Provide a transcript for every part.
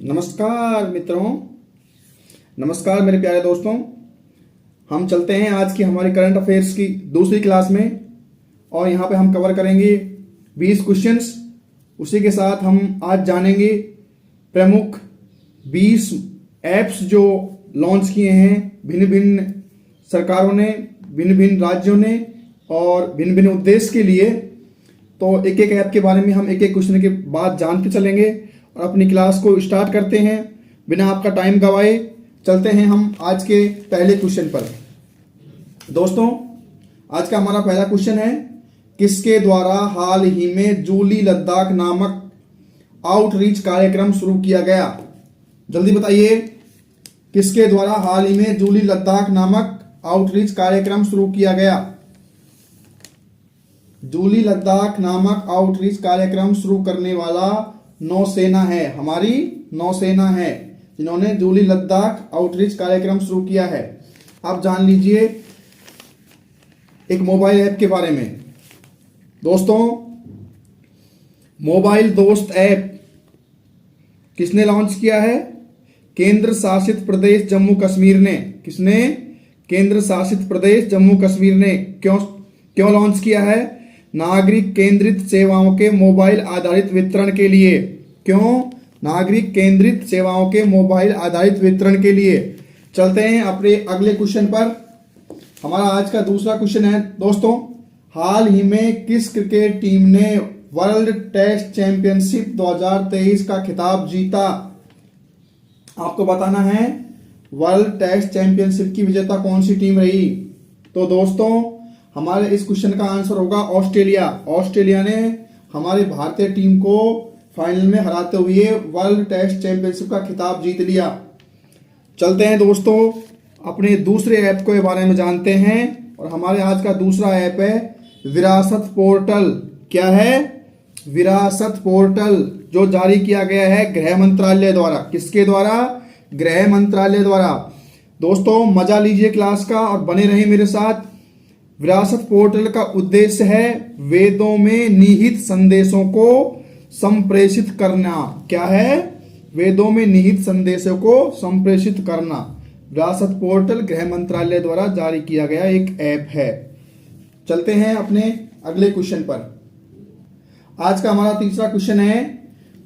नमस्कार मित्रों, नमस्कार मेरे प्यारे दोस्तों। हम चलते हैं आज की हमारी करंट अफेयर्स की दूसरी क्लास में और यहाँ पे हम कवर करेंगे 20 क्वेश्चंस। उसी के साथ हम आज जानेंगे प्रमुख 20 ऐप्स जो लॉन्च किए हैं भिन्न भिन्न सरकारों ने, भिन्न भिन्न राज्यों ने और भिन्न भिन्न उद्देश्य के लिए। तो एक एक ऐप के बारे में हम एक एक क्वेश्चन के बाद जानते चलेंगे और अपनी क्लास को स्टार्ट करते हैं बिना आपका टाइम गवाए। चलते हैं हम आज के पहले क्वेश्चन पर। दोस्तों, आज का हमारा पहला क्वेश्चन है, किसके द्वारा हाल ही में जूली लद्दाख नामक आउटरीच कार्यक्रम शुरू किया गया? जल्दी बताइए, किसके द्वारा हाल ही में जूली लद्दाख नामक आउटरीच कार्यक्रम शुरू किया गया? जूली लद्दाख नामक आउटरीच कार्यक्रम शुरू करने वाला नौसेना है, हमारी नौसेना है जिन्होंने जूली लद्दाख आउटरीच कार्यक्रम शुरू किया है। आप जान लीजिए एक मोबाइल ऐप के बारे में। दोस्तों, मोबाइल दोस्त ऐप किसने लॉन्च किया है? केंद्र शासित प्रदेश जम्मू कश्मीर ने। किसने? केंद्र शासित प्रदेश जम्मू कश्मीर ने। क्यों लॉन्च किया है? नागरिक केंद्रित सेवाओं के मोबाइल आधारित वितरण के लिए। क्यों? नागरिक केंद्रित सेवाओं के मोबाइल आधारित वितरण के लिए। चलते हैं अपने अगले क्वेश्चन पर। हमारा आज का दूसरा क्वेश्चन है, दोस्तों, हाल ही में किस क्रिकेट टीम ने वर्ल्ड टेस्ट चैंपियनशिप 2023 का खिताब जीता? आपको बताना है वर्ल्ड टेस्ट चैंपियनशिप की विजेता कौन सी टीम रही। तो दोस्तों, हमारे इस क्वेश्चन का आंसर होगा ऑस्ट्रेलिया। ऑस्ट्रेलिया ने हमारी भारतीय टीम को फाइनल में हराते हुए वर्ल्ड टेस्ट चैंपियनशिप का खिताब जीत लिया। चलते हैं दोस्तों, अपने दूसरे ऐप के बारे में जानते हैं और हमारे आज का दूसरा ऐप है विरासत पोर्टल। क्या है? विरासत पोर्टल, जो जारी किया गया है गृह मंत्रालय द्वारा। किसके द्वारा? गृह मंत्रालय द्वारा। दोस्तों, मजा लीजिए क्लास का और बने रहिए मेरे साथ। विरासत पोर्टल का उद्देश्य है वेदों में निहित संदेशों को संप्रेषित करना। क्या है? वेदों में निहित संदेशों को संप्रेषित करना। विरासत पोर्टल गृह मंत्रालय द्वारा जारी किया गया एक ऐप है। चलते हैं अपने अगले क्वेश्चन पर। आज का हमारा तीसरा क्वेश्चन है,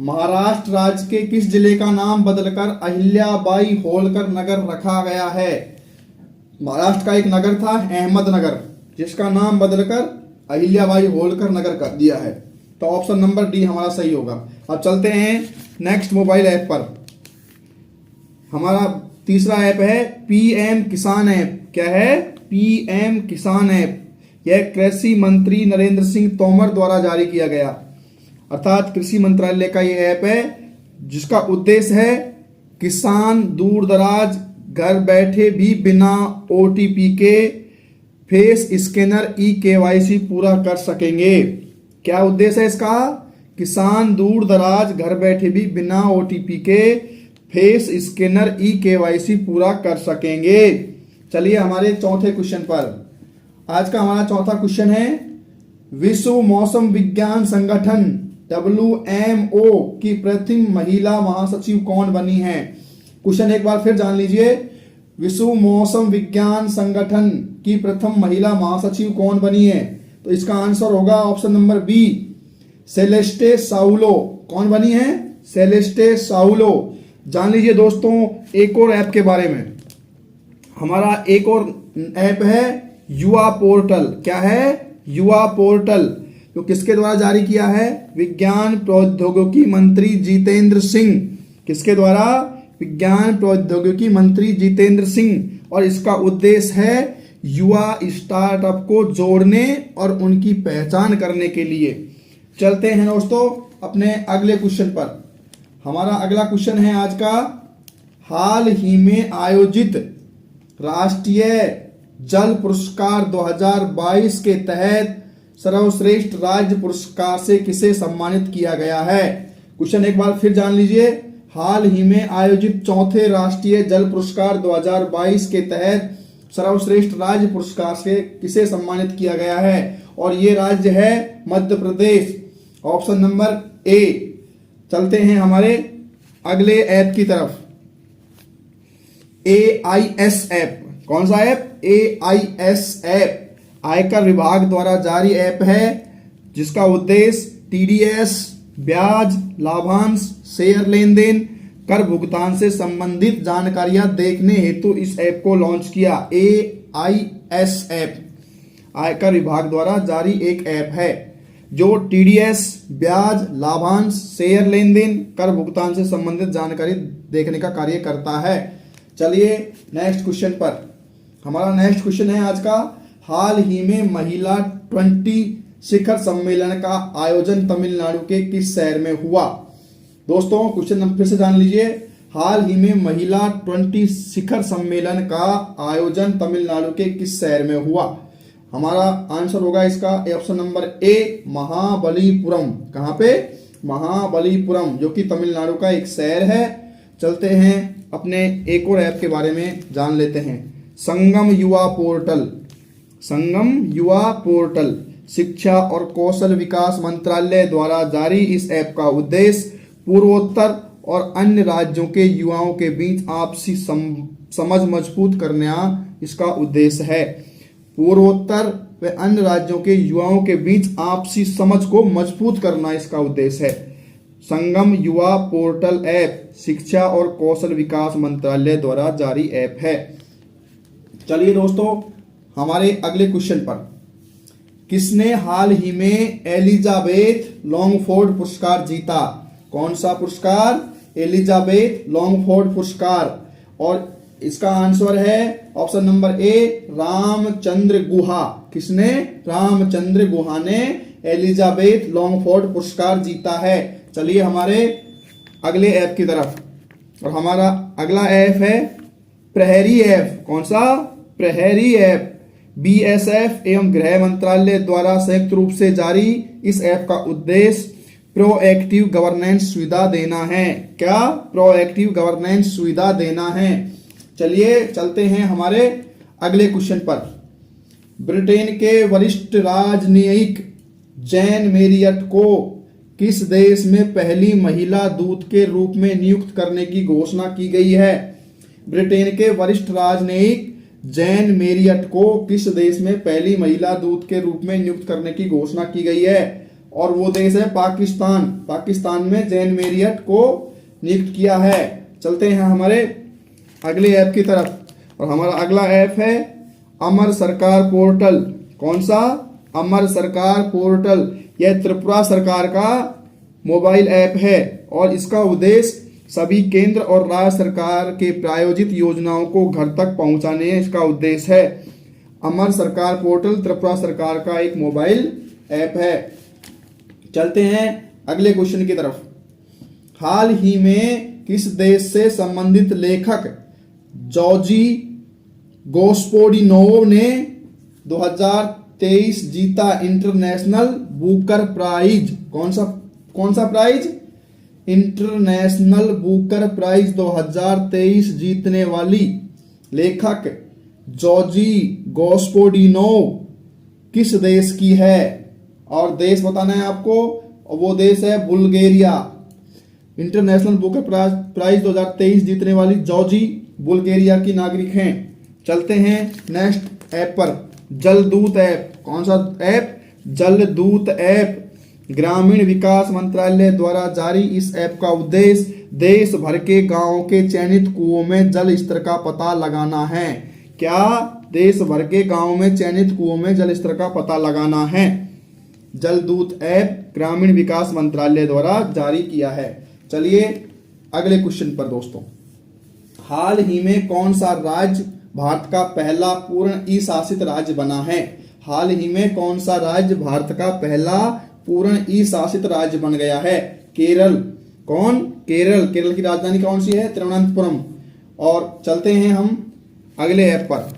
महाराष्ट्र राज्य के किस जिले का नाम बदलकर अहिल्याबाई होलकर नगर रखा गया है? महाराष्ट्र का एक नगर था अहमदनगर, जिसका नाम बदलकर अहिल्याबाई होलकर नगर कर दिया है। तो ऑप्शन नंबर डी हमारा सही होगा। अब चलते हैं नेक्स्ट मोबाइल ऐप पर। हमारा तीसरा ऐप है पीएम किसान ऐप। क्या है? पीएम किसान ऐप। यह कृषि मंत्री नरेंद्र सिंह तोमर द्वारा जारी किया गया, अर्थात कृषि मंत्रालय का यह ऐप है, जिसका उद्देश्य है किसान दूर दराज घर बैठे भी बिना ओटीपी के फेस स्कैनर ई-केवाईसी पूरा कर सकेंगे। क्या उद्देश्य है इसका? किसान दूर दराज घर बैठे भी बिना ओटीपी के फेस स्कैनर ई-केवाईसी पूरा कर सकेंगे। चलिए हमारे चौथे क्वेश्चन पर। आज का हमारा चौथा क्वेश्चन है, विश्व मौसम विज्ञान संगठन WMO की प्रथम महिला महासचिव कौन बनी है? क्वेश्चन एक बार फिर जान लीजिए, विश्व मौसम विज्ञान संगठन की प्रथम महिला महासचिव कौन बनी है? तो इसका आंसर होगा ऑप्शन नंबर बी, सेलेस्टे साउलो। कौन बनी है? सेलेस्टे साउलो। जान लीजिए दोस्तों एक और ऐप के बारे में। हमारा एक और ऐप है युवा पोर्टल। क्या है? युवा पोर्टल, जो किसके द्वारा जारी किया है? विज्ञान प्रौद्योगिकी मंत्री जितेंद्र सिंह। किसके द्वारा? विज्ञान प्रौद्योगिकी मंत्री जितेंद्र सिंह। और इसका उद्देश्य है युवा स्टार्टअप को जोड़ने और उनकी पहचान करने के लिए। चलते हैं दोस्तों अपने अगले क्वेश्चन पर। हमारा अगला क्वेश्चन है आज का, हाल ही में आयोजित राष्ट्रीय जल पुरस्कार 2022 के तहत सर्वश्रेष्ठ राज्य पुरस्कार से किसे सम्मानित किया गया है? क्वेश्चन एक बार फिर जान लीजिए, हाल ही में आयोजित चौथे राष्ट्रीय जल पुरस्कार 2022 के तहत सर्वश्रेष्ठ राज्य पुरस्कार से किसे सम्मानित किया गया है? और ये राज्य है Madhya Pradesh. Option number A. चलते हैं हमारे अगले ऐप की तरफ। AIS ऐप, कौन सा ऐप? AIS ऐप आयकर विभाग द्वारा जारी ऐप है जिसका उद्देश्य TDS, ब्याज, लाभांश, शेयर लेन देन, कर भुगतान से संबंधित जानकारियां देखने हेतु इस ऐप को लॉन्च किया। AIS ऐप आयकर विभाग द्वारा जारी एक ऐप है जो TDS, ब्याज, लाभांश, शेयर लेन देन, कर भुगतान से संबंधित जानकारी देखने का कार्य करता है। चलिए नेक्स्ट क्वेश्चन पर। हमारा नेक्स्ट क्वेश्चन है आज का, हाल ही में महिला 20 शिखर सम्मेलन का आयोजन तमिलनाडु के किस शहर में हुआ? दोस्तों क्वेश्चन फिर से जान लीजिए। हाल ही में महिला 20 शिखर सम्मेलन का आयोजन तमिलनाडु के किस शहर में हुआ? हमारा आंसर होगा इसका ऑप्शन नंबर ए, महाबलीपुरम। कहां पे? महाबलीपुरम, जो कि तमिलनाडु का एक शहर है। चलते हैं अपने एक और ऐप के बारे में जान लेते हैं, संगम युवा पोर्टल। संगम युवा पोर्टल शिक्षा और कौशल विकास मंत्रालय द्वारा जारी इस ऐप का उद्देश्य पूर्वोत्तर और अन्य राज्यों के युवाओं के बीच आपसी समझ मजबूत करना इसका उद्देश्य है। पूर्वोत्तर व अन्य राज्यों के युवाओं के बीच आपसी समझ को मजबूत करना इसका उद्देश्य है। संगम युवा पोर्टल ऐप शिक्षा और कौशल विकास मंत्रालय द्वारा जारी ऐप है। चलिए दोस्तों हमारे अगले क्वेश्चन पर, किसने हाल ही में एलिजाबेथ लॉन्गफोर्ड पुरस्कार जीता? कौन सा पुरस्कार? एलिजाबेथ लॉन्गफोर्ड पुरस्कार। और इसका आंसर है option number A, Ramachandra Guha. किसने? रामचंद्र गुहा ने एलिजाबेथ लॉन्गफोर्ड पुरस्कार जीता है। चलिए हमारे अगले ऐप की तरफ, और हमारा अगला ऐप है प्रहरी ऐप। कौन सा? प्रहरी ऐप BSF एवं गृह मंत्रालय द्वारा संयुक्त रूप से जारी इस ऐप का उद्देश्य प्रोएक्टिव गवर्नेंस सुविधा देना है। क्या? प्रोएक्टिव गवर्नेंस सुविधा देना है। चलिए चलते हैं हमारे अगले क्वेश्चन पर। ब्रिटेन के वरिष्ठ राजनयिक जैन मैरियट को किस देश में पहली महिला दूत के रूप में नियुक्त करने की घोषणा की गई है? ब्रिटेन के वरिष्ठ राजनयिक जैन मैरियट को किस देश में पहली महिला दूत के रूप में नियुक्त करने की घोषणा की गई है? और वो देश है पाकिस्तान। पाकिस्तान में जैन मैरियट को नियुक्त किया है। चलते हैं हमारे अगले ऐप की तरफ, और हमारा अगला ऐप है अमर सरकार पोर्टल। कौन सा? अमर सरकार पोर्टल। यह त्रिपुरा सरकार का मोबाइल ऐप है और इसका उद्देश्य सभी केंद्र और राज्य सरकार के प्रायोजित योजनाओं को घर तक पहुंचाने इसका उद्देश्य है। अमर सरकार पोर्टल त्रिपुरा सरकार का एक मोबाइल ऐप है। चलते हैं अगले क्वेश्चन की तरफ। हाल ही में किस देश से संबंधित लेखक जॉर्जी गोस्पोडिनोव ने 2023 जीता इंटरनेशनल बुकर प्राइज? कौन सा प्राइज? इंटरनेशनल बुकर प्राइज 2023 जीतने वाली लेखक जॉर्जी गोस्पोडिनोव किस देश की है? और देश बताना है आपको, और वो देश है बुल्गारिया। इंटरनेशनल बुकर प्राइज 2023 जीतने वाली जॉर्जी बुल्गारिया की नागरिक हैं। चलते हैं नेक्स्ट ऐप पर, जलदूत ऐप। कौन सा ऐप? जलदूत ऐप ग्रामीण विकास मंत्रालय द्वारा जारी इस ऐप का उद्देश्य देश भर के गांवों के चयनित कुओं में जल स्तर का पता लगाना है। क्या? देश भर के गांवों में चयनित कुओं में जल स्तर का पता लगाना है। जलदूत ऐप ग्रामीण विकास मंत्रालय द्वारा जारी किया है। चलिए अगले क्वेश्चन पर दोस्तों, हाल ही में कौन सा राज्य भारत का पहला पूर्ण ई शासित राज्य बना है? हाल ही में कौन सा राज्य भारत का पहला पूर्ण ई शासित राज्य बन गया है? केरल। कौन? केरल। केरल की राजधानी कौन सी है? तिरुवनंतपुरम। और चलते हैं हम अगले ऐप पर,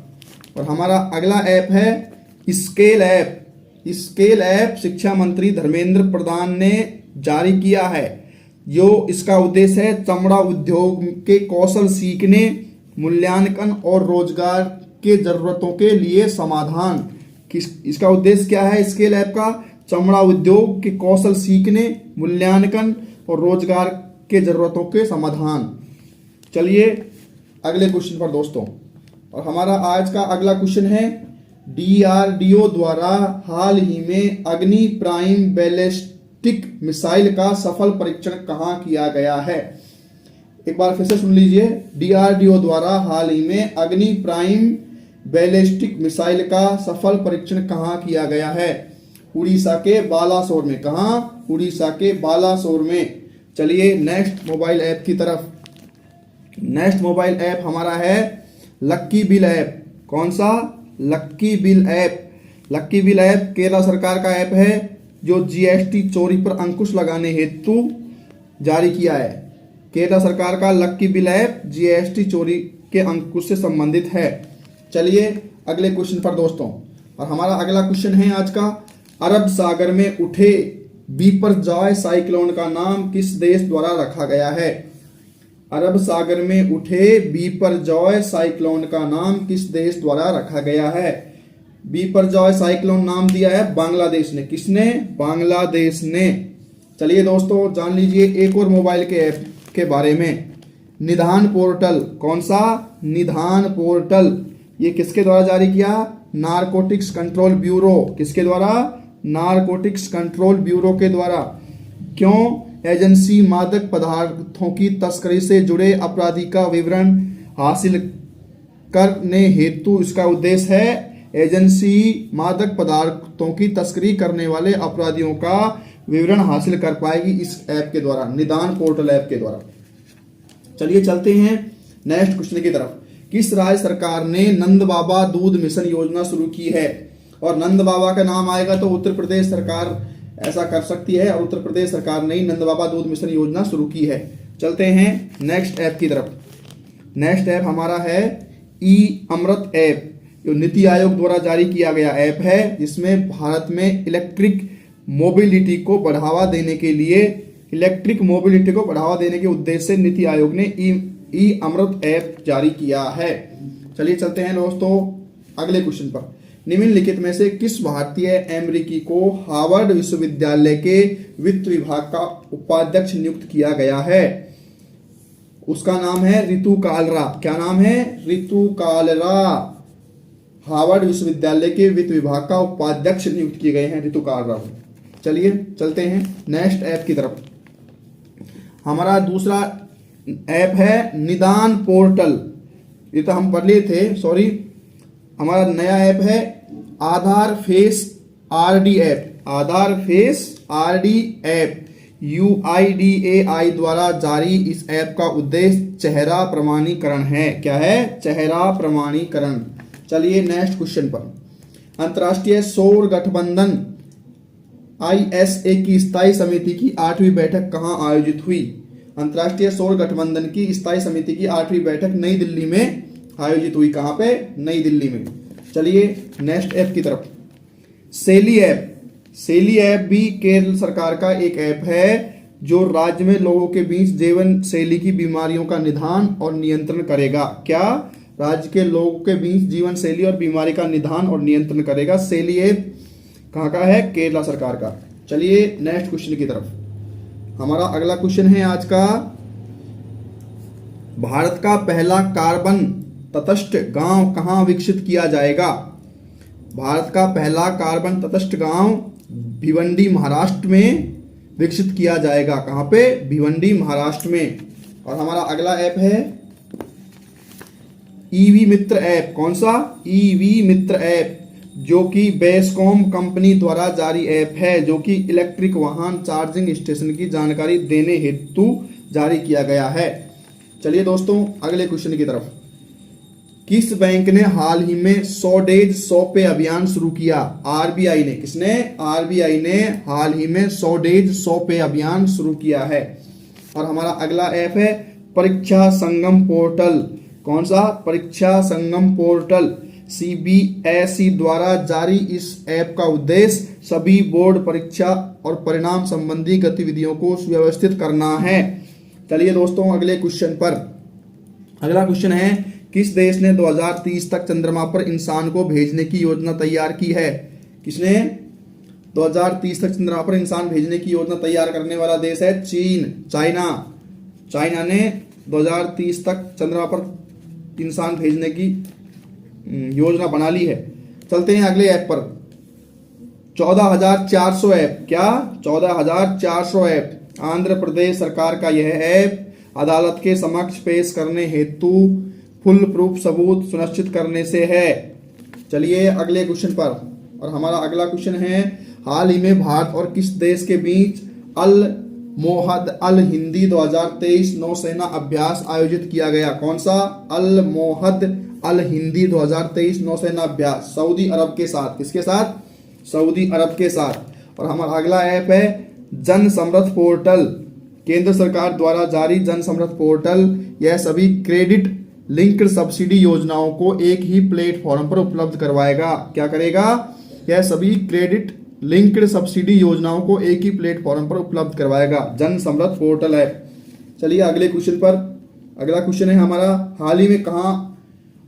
और हमारा अगला ऐप है स्केल ऐप। स्केल ऐप शिक्षा मंत्री धर्मेंद्र प्रधान ने जारी किया है। जो इसका उद्देश्य है चमड़ा उद्योग के कौशल सीखने, मूल्यांकन और रोजगार के जरूरतों के लिए समाधान। इसका उद्देश्य क्या है स्केल ऐप का? चमड़ा उद्योग के कौशल सीखने, मूल्यांकन और रोजगार के जरूरतों के समाधान। चलिए अगले क्वेश्चन पर दोस्तों, और हमारा आज का अगला क्वेश्चन है डीआरडीओ द्वारा हाल ही में अग्नि प्राइम बैलिस्टिक मिसाइल का सफल परीक्षण कहां किया गया है। एक बार फिर से सुन लीजिए, डीआरडीओ द्वारा हाल ही में अग्नि प्राइम बैलिस्टिक मिसाइल का सफल परीक्षण कहां किया गया है। उड़ीसा के बालासोर में। कहां? उड़ीसा के बालासोर में। चलिए नेक्स्ट मोबाइल ऐप की तरफ। नेक्स्ट मोबाइल ऐप हमारा है लक्की बिल ऐप। कौन सा? लक्की बिल ऐप। लक्की बिल ऐप केरल सरकार का ऐप है जो जीएसटी चोरी पर अंकुश लगाने हेतु जारी किया है। केरल सरकार का लक्की बिल ऐप जीएसटी चोरी के अंकुश से संबंधित है। चलिए अगले क्वेश्चन पर दोस्तों, और हमारा अगला क्वेश्चन है आज का, अरब सागर में उठे बिपरजॉय साइक्लोन का नाम किस देश द्वारा रखा गया है। अरब सागर में उठे बिपरजॉय साइक्लोन का नाम किस देश द्वारा रखा गया है। बिपरजॉय साइक्लोन नाम दिया है बांग्लादेश ने। किसने? बांग्लादेश ने। चलिए दोस्तों जान लीजिए एक और मोबाइल के ऐप के बारे में, निधान पोर्टल। कौन सा? निधान पोर्टल। ये किसके द्वारा जारी किया? Narcotics control bureau. किसके द्वारा? नारकोटिक्स कंट्रोल ब्यूरो के द्वारा। क्यों? एजेंसी मादक पदार्थों की तस्करी से जुड़े अपराधी का विवरण हासिल करने हेतु इसका उद्देश्य है एजेंसी मादक पदार्थों की तस्करी करने वाले अपराधियों का विवरण हासिल कर पाएगी इस ऐप के द्वारा, निदान पोर्टल ऐप के द्वारा। चलिए चलते हैं नेक्स्ट क्वेश्चन की तरफ। किस राज्य सरकार ने नंद बाबा दूध मिशन योजना शुरू की है। और नंद बाबा का नाम आएगा तो उत्तर प्रदेश सरकार ऐसा कर सकती है, और उत्तर प्रदेश सरकार ने नंद बाबा दूध मिशन योजना शुरू की है। चलते हैं नेक्स्ट ऐप की तरफ। नेक्स्ट ऐप हमारा है ई अमृत ऐप, जो नीति आयोग द्वारा जारी किया गया ऐप है, जिसमें भारत में इलेक्ट्रिक मोबिलिटी को बढ़ावा देने के लिए, इलेक्ट्रिक मोबिलिटी को बढ़ावा देने के उद्देश्य से नीति आयोग ने ई अमृत ऐप जारी किया है। चलिए चलते हैं दोस्तों अगले क्वेश्चन पर। निम्नलिखित में से किस भारतीय अमेरिकी को हार्वर्ड विश्वविद्यालय के वित्त विभाग का उपाध्यक्ष नियुक्त किया गया है। उसका नाम है रितु कालरा। क्या नाम है? रितु कालरा। हार्वर्ड विश्वविद्यालय के वित्त विभाग का उपाध्यक्ष नियुक्त किए गए हैं रितु कालरा। चलिए चलते हैं नेक्स्ट ऐप की तरफ। हमारा दूसरा ऐप है निदान पोर्टल। ये तो हम पढ़ लिए थे, सॉरी। हमारा नया ऐप है आधार फेस आरडी ऐप। आधार फेस आरडी ऐप UIDAI द्वारा जारी इस ऐप का उद्देश्य चेहरा प्रमाणीकरण है। क्या है? चेहरा प्रमाणीकरण। चलिए नेक्स्ट क्वेश्चन पर। अंतर्राष्ट्रीय सौर गठबंधन ISA की स्थायी समिति की 8वीं बैठक कहां आयोजित हुई। अंतर्राष्ट्रीय सौर गठबंधन की स्थायी समिति की 8वीं बैठक नई दिल्ली में आयोजित हुई। कहां पे? नई दिल्ली में। चलिए नेक्स्ट ऐप की तरफ। सेली ऐप। सेली ऐप भी केरल सरकार का एक ऐप है जो राज्य में लोगों के बीच जीवन शैली की बीमारियों का निदान और नियंत्रण करेगा। क्या? राज्य के लोगों के बीच जीवन शैली और बीमारी का निदान और नियंत्रण करेगा। सेली ऐप कहां का है? केरला सरकार का। चलिए नेक्स्ट क्वेश्चन की तरफ। हमारा अगला क्वेश्चन है आज का, भारत का पहला कार्बन तटस्थ गांव कहां विकसित किया जाएगा। भारत का पहला कार्बन तटस्थ गांव भिवंडी महाराष्ट्र में विकसित किया जाएगा। कहां पे? भिवंडी महाराष्ट्र में। और हमारा अगला ऐप है ईवी मित्र ऐप। कौन सा? ईवी मित्र ऐप, जो कि बेस्कॉम कंपनी द्वारा जारी ऐप है, जो कि इलेक्ट्रिक वाहन चार्जिंग स्टेशन की जानकारी देने हेतु जारी किया गया है। चलिए दोस्तों अगले क्वेश्चन की तरफ। किस बैंक ने हाल ही में 100 डेज 100 पे अभियान शुरू किया। आरबीआई ने। किसने? आरबीआई ने हाल ही में 100 डेज 100 पे अभियान शुरू किया है। और हमारा अगला ऐप है परीक्षा संगम पोर्टल। कौन सा? परीक्षा संगम पोर्टल। CBSE द्वारा जारी इस ऐप का उद्देश्य सभी बोर्ड परीक्षा और परिणाम संबंधी गतिविधियों को सुव्यवस्थित करना है। चलिए दोस्तों अगले क्वेश्चन पर। अगला क्वेश्चन है, किस देश ने 2030 तक चंद्रमा पर इंसान को भेजने की योजना तैयार की है। किसने? 2030 तक चंद्रमा पर इंसान भेजने की योजना तैयार करने वाला देश है चीन, चाइना। चाइना ने 2030 तक चंद्रमा पर इंसान भेजने की योजना बना ली है। चलते हैं अगले ऐप पर। 14,400 ऐप, क्या 14,400 ऐप आंध्र प्रदेश सरकार का यह ऐप अदालत के समक्ष पेश करने हेतु फुल प्रूफ सबूत सुनिश्चित करने से है। चलिए अगले क्वेश्चन पर, और हमारा अगला क्वेश्चन है, हाल ही में भारत और किस देश के बीच अल मोहद अल हिंदी 2023 नौसेना अभ्यास आयोजित किया गया? कौन सा? अल मोहद अल हिंदी 2023 नौसेना अभ्यास सऊदी अरब के साथ। किसके साथ? सऊदी अरब के साथ। और हमारा अगला ऐप है जन समृद्ध पोर्टल, केंद्र सरकार द्वारा जारी जन समृद्ध पोर्टल। यह सभी क्रेडिट लिंक्ड सब्सिडी योजनाओं को एक ही प्लेटफॉर्म पर उपलब्ध करवाएगा। क्या करेगा? यह सभी क्रेडिट लिंक्ड सब्सिडी योजनाओं को एक ही प्लेटफॉर्म पर उपलब्ध करवाएगा। जन समृद्ध पोर्टल है। चलिए अगले क्वेश्चन पर। अगला क्वेश्चन है हमारा, हाल ही में कहाँ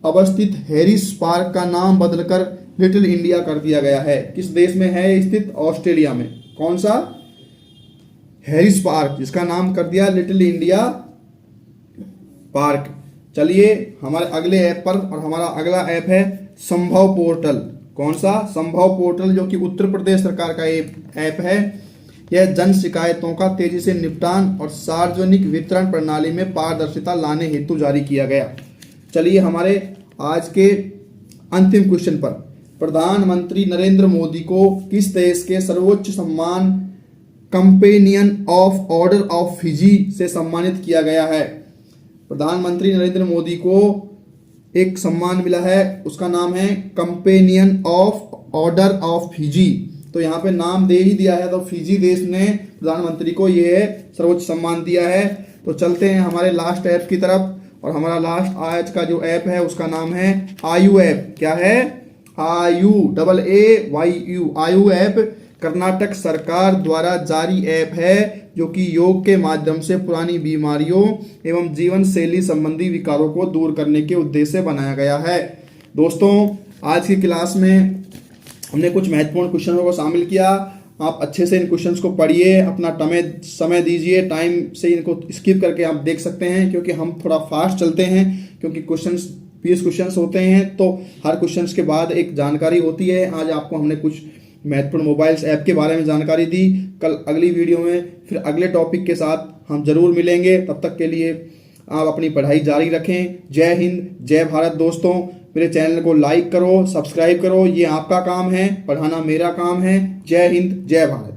अवस्थित हैरिस पार्क का नाम बदलकर लिटिल इंडिया कर दिया गया है? किस देश में है स्थित? ऑस्ट्रेलिया में। कौन सा? हैरिस पार्क, जिसका नाम कर दिया लिटिल इंडिया पार्क। चलिए हमारे अगले ऐप पर, और हमारा अगला ऐप है संभव पोर्टल। कौन सा? संभव पोर्टल, जो कि उत्तर प्रदेश सरकार का ऐप है। यह जन शिकायतों का तेजी से निपटान और सार्वजनिक वितरण प्रणाली में पारदर्शिता लाने हेतु जारी किया गया। चलिए हमारे आज के अंतिम क्वेश्चन पर, प्रधानमंत्री नरेंद्र मोदी को किस देश के सर्वोच्च सम्मान companion of order of Fiji से सम्मानित किया गया है? प्रधानमंत्री नरेंद्र मोदी को एक सम्मान मिला है, उसका नाम है companion of order of Fiji. तो यहाँ पे नाम दे ही दिया है, तो फिजी देश ने प्रधानमंत्री को यह सर्वोच्च सम्मान दिया है। तो चलते हैं हमारे लास्ट ऐप की तरफ, और हमारा लास्ट आज का जो ऐप है उसका नाम है आयु ऐप। क्या है? आयु, AAYU। आयु ऐप कर्नाटक सरकार द्वारा जारी ऐप है, जो कि योग के माध्यम से पुरानी बीमारियों एवं जीवन शैली संबंधी विकारों को दूर करने के उद्देश्य से बनाया गया है। दोस्तों, आज की क्लास में हमने कुछ महत्वपूर्ण क्वेश्चनों को शामिल किया। आप अच्छे से इन क्वेश्चंस को पढ़िए, अपना समय दीजिए, टाइम से इनको स्किप करके आप देख सकते हैं, क्योंकि हम थोड़ा फास्ट चलते हैं, क्योंकि क्वेश्चंस 20 क्वेश्चंस होते हैं, तो हर क्वेश्चंस के बाद एक जानकारी होती है। आज आपको हमने कुछ महत्वपूर्ण मोबाइल्स ऐप के बारे में जानकारी दी। कल अगली वीडियो में फिर अगले टॉपिक के साथ हम जरूर मिलेंगे। तब तक के लिए आप अपनी पढ़ाई जारी रखें। जय हिंद, जय भारत। दोस्तों, मेरे चैनल को लाइक करो, सब्सक्राइब करो, ये आपका काम है, पढ़ाना मेरा काम है। जय हिंद, जय भारत।